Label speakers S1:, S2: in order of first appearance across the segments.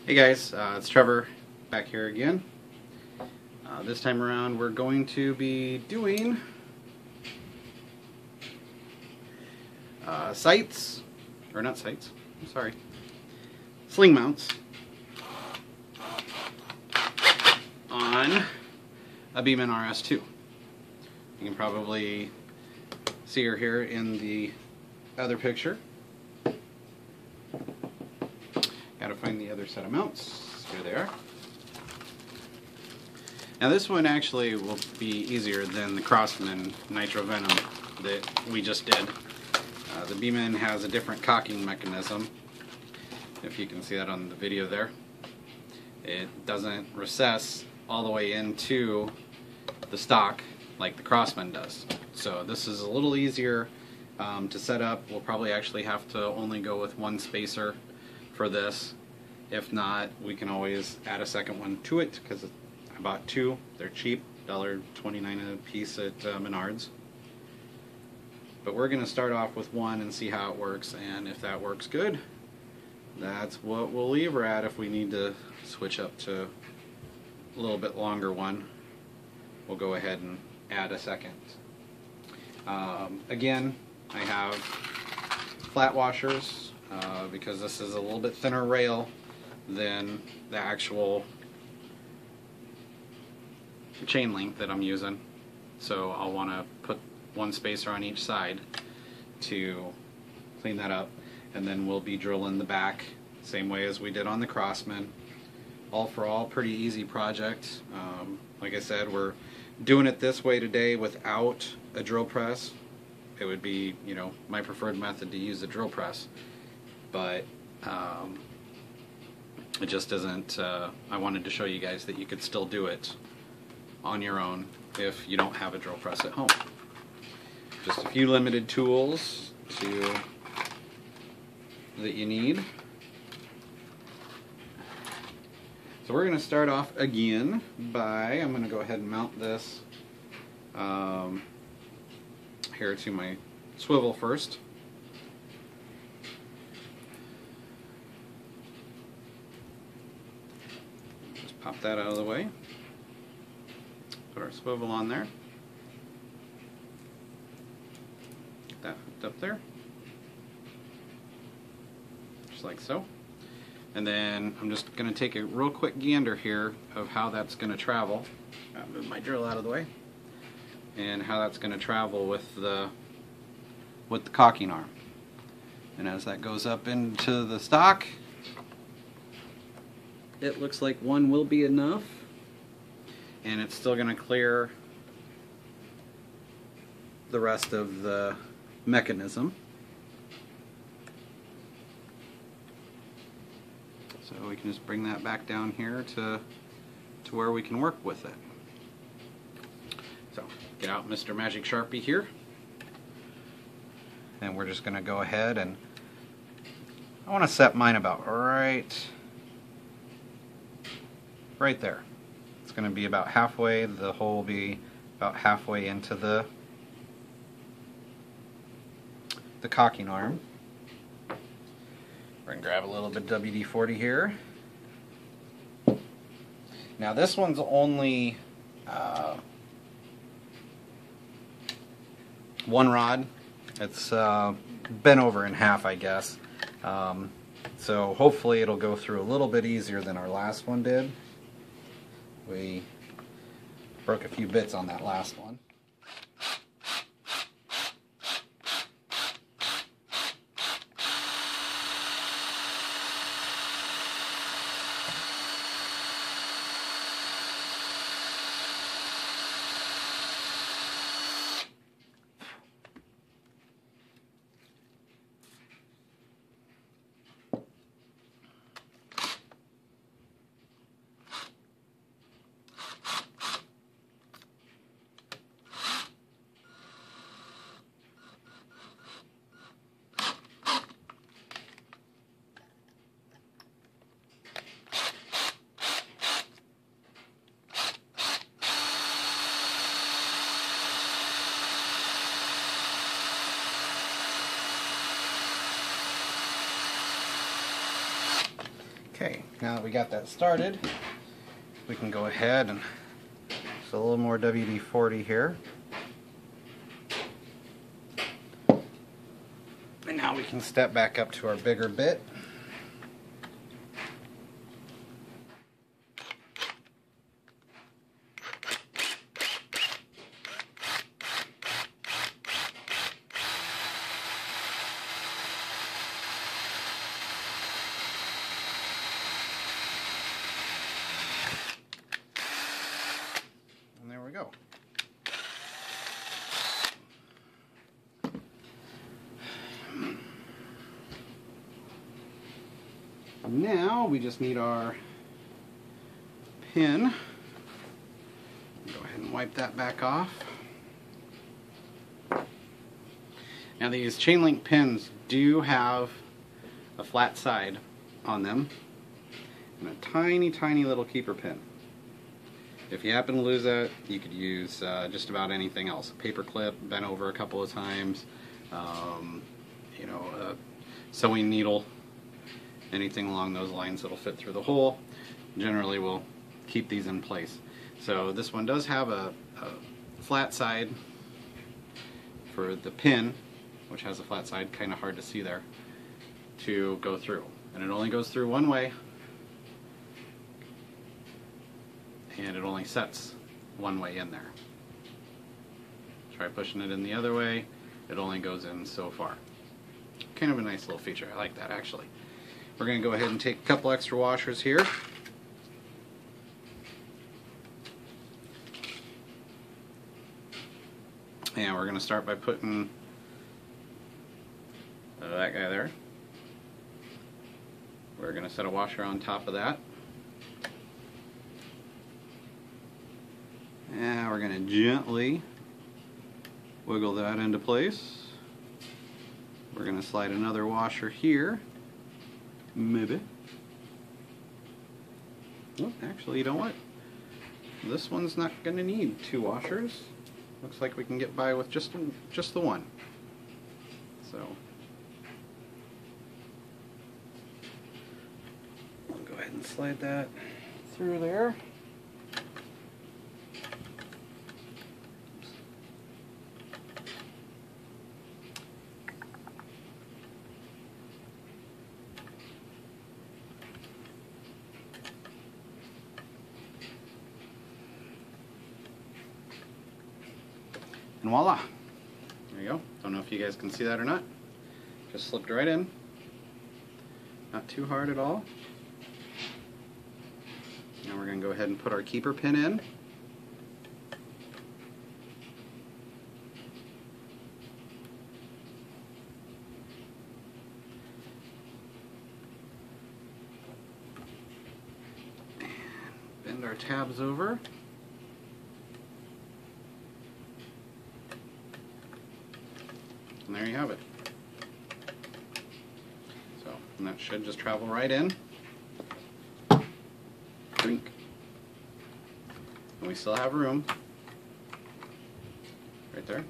S1: Hey guys, it's Trevor back here again. This time around we're going to be doing sights, or not sights, I'm sorry, sling mounts on a Beeman RS2. You can probably see her here in the other picture. Gotta find the other set of mounts. Here they are. Now this one actually will be easier than the Crosman Nitro Venom that we just did. The Beeman has a different cocking mechanism, if you can see that on the video there. It doesn't recess all the way into the stock like the Crosman does. So this is a little easier to set up. We'll probably actually have to only go with one spacer for this. If not, we can always add a second one to it, because I bought two. They're cheap, $1.29 a piece at Menards. But we're going to start off with one and see how it works, and if that works good, that's what we'll leave her at. If we need to switch up to a little bit longer one, we'll go ahead and add a second. Again, I have flat washers because this is a little bit thinner rail than the actual chain link that I'm using. So I'll want to put one spacer on each side to clean that up, and then we'll be drilling the back same way as we did on the Crosman. All for all, pretty easy project. Like I said, we're doing it this way today without a drill press. It would be, you know, my preferred method to use a drill press, but it just isn't. I wanted to show you guys that you could still do it on your own if you don't have a drill press at home. Just a few limited tools that you need. So we're going to start off again by, I'm going to go ahead and mount this here to my swivel first. Just pop that out of the way. Put our swivel on there. Get that hooked up there. Just like so. And then I'm just going to take a real quick gander here of how that's going to travel. I'll move my drill out of the way. And how that's going to travel with the cocking arm. And as that goes up into the stock, it looks like one will be enough. And it's still going to clear the rest of the mechanism. So we can just bring that back down here to where we can work with it. So get out Mr. Magic Sharpie here, and we're just going to go ahead and I want to set mine about right there. It's going to be about halfway. The hole will be about halfway into the cocking arm. We're going to grab a little bit of WD-40 here. Now this one's only one rod. It's bent over in half, I guess. So hopefully it'll go through a little bit easier than our last one did. We broke a few bits on that last one. Okay, now that we got that started, we can go ahead and just a little more WD-40 here. And now we can step back up to our bigger bit. And there we go. Now we just need our pin. Go ahead and wipe that back off. Now these chain link pins do have a flat side on them and a tiny little keeper pin. If you happen to lose that, you could use just about anything else. A paper clip bent over a couple of times, you know, a sewing needle, anything along those lines that'll fit through the hole. Generally will keep these in place. So this one does have a flat side for the pin, which has a flat side, kind of hard to see there, to go through. And it only goes through one way, and it only sets one way in there. Try pushing it in the other way, it only goes in so far. Kind of a nice little feature, I like that actually. We're going to go ahead and take a couple extra washers here. And we're going to start by putting that guy there. We're going to set a washer on top of that. And we're going to gently wiggle that into place. We're going to slide another washer here. Maybe. Oh, actually, you know what? This one's not going to need two washers. Looks like we can get by with just the one. So I'll go ahead and slide that through there. And voila! There you go. Don't know if you guys can see that or not. Just slipped right in. Not too hard at all. Now we're going to go ahead and put our keeper pin in. And bend our tabs over. And there you have it. So, and that should just travel right in. Drink. And we still have room. Right there.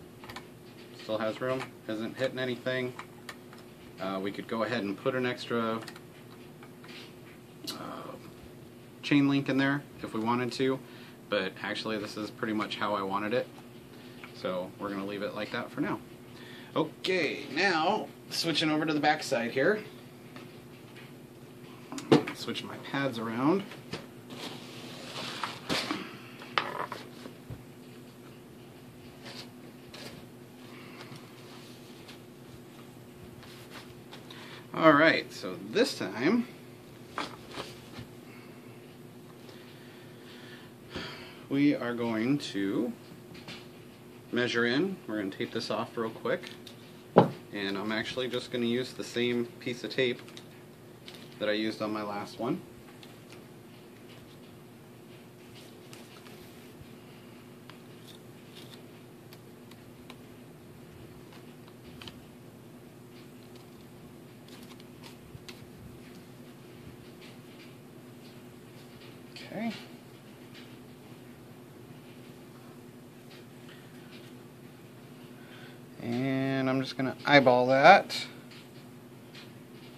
S1: Still has room. Isn't hitting anything. We could go ahead and put an extra chain link in there if we wanted to, but actually this is pretty much how I wanted it. So we're going to leave it like that for now. Okay, now switching over to the back side here. Switching my pads around. Alright, so this time we are going to measure in. We're going to tape this off real quick. And I'm actually just going to use the same piece of tape that I used on my last one. Okay. And I'm just going to eyeball that.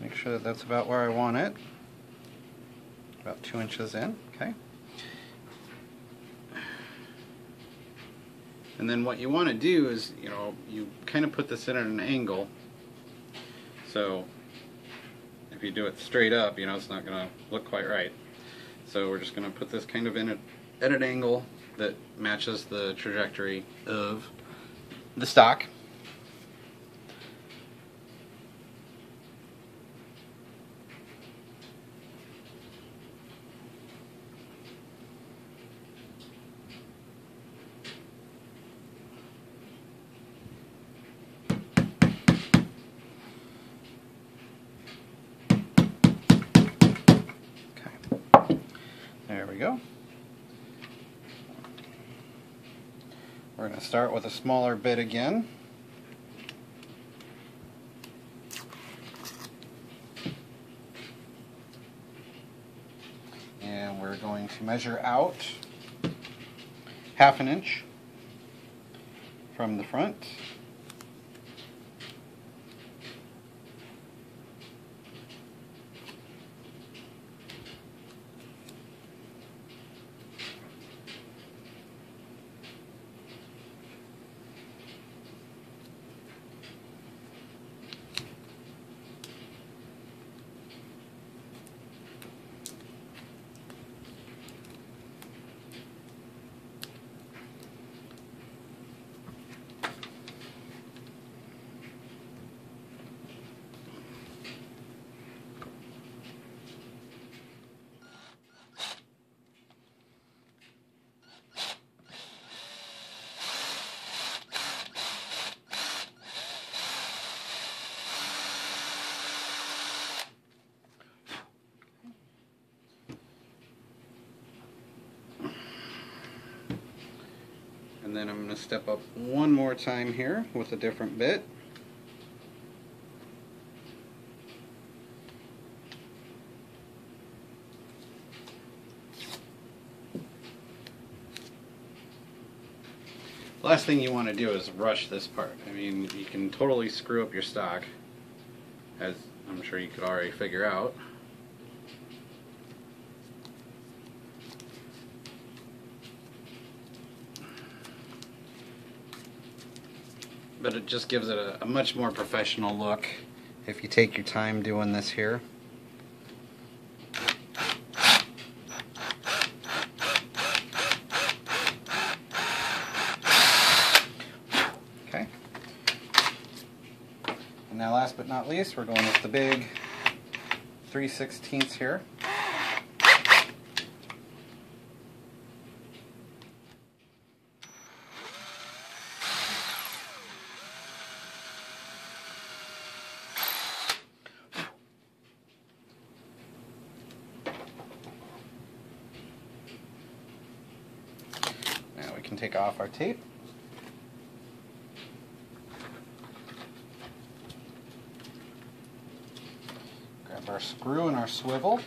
S1: Make sure that that's about where I want it. about 2 inches in. Okay. And then what you want to do is, you kind of put this in at an angle. So if you do it straight up, it's not going to look quite right. So we're just going to put this kind of in at an angle that matches the trajectory of the stock. There we go. We're going to start with a smaller bit again. And we're going to measure out 1/2 inch from the front. And then I'm going to step up one more time here with a different bit. The last thing you want to do is rush this part. I mean, you can totally screw up your stock, as I'm sure you could already figure out. But it just gives it a much more professional look if you take your time doing this here. Okay. And now last but not least, we're going with the big 3/16 here. Now we can take off our tape. Grab our screw and our swivel.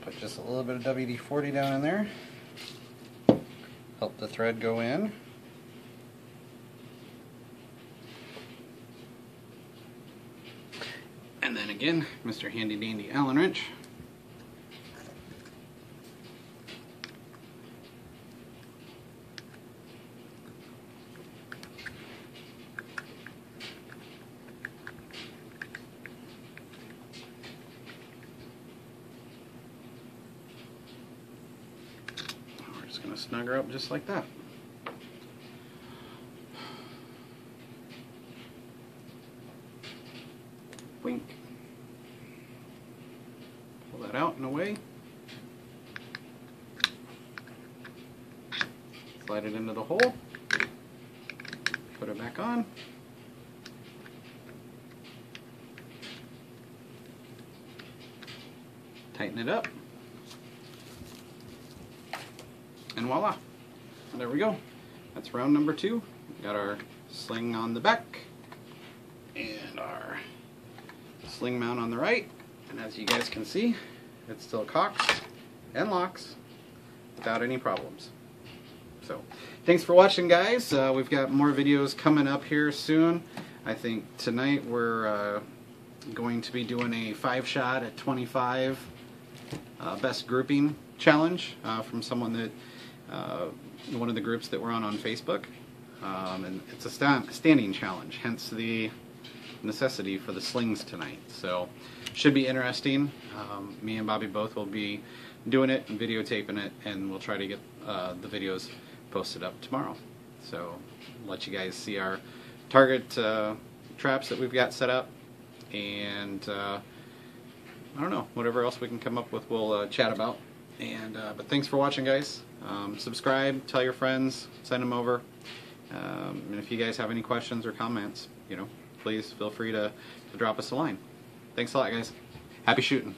S1: Put just a little bit of WD-40 down in there. Help the thread go in. And then again, Mr. Handy Dandy Allen wrench. We're just going to snug her up just like that. Wink. Pull that out and away. Slide it into the hole. Put it back on. Tighten it up. And voila. There we go. That's round number 2. We got our sling on the back and our sling mount on the right, and as you guys can see, it still cocks and locks without any problems. So, thanks for watching, guys. We've got more videos coming up here soon. I think tonight we're going to be doing a 5-shot at 25 best grouping challenge from someone that one of the groups that we're on Facebook, and it's a standing challenge, hence the necessity for the slings tonight. So should be interesting. Me and Bobby both will be doing it and videotaping it, and we'll try to get the videos posted up tomorrow. So let you guys see our target traps that we've got set up, and I don't know, whatever else we can come up with we'll chat about. And but thanks for watching, guys. Subscribe, tell your friends, send them over, and if you guys have any questions or comments, please feel free to drop us a line. Thanks a lot, guys. Happy shooting.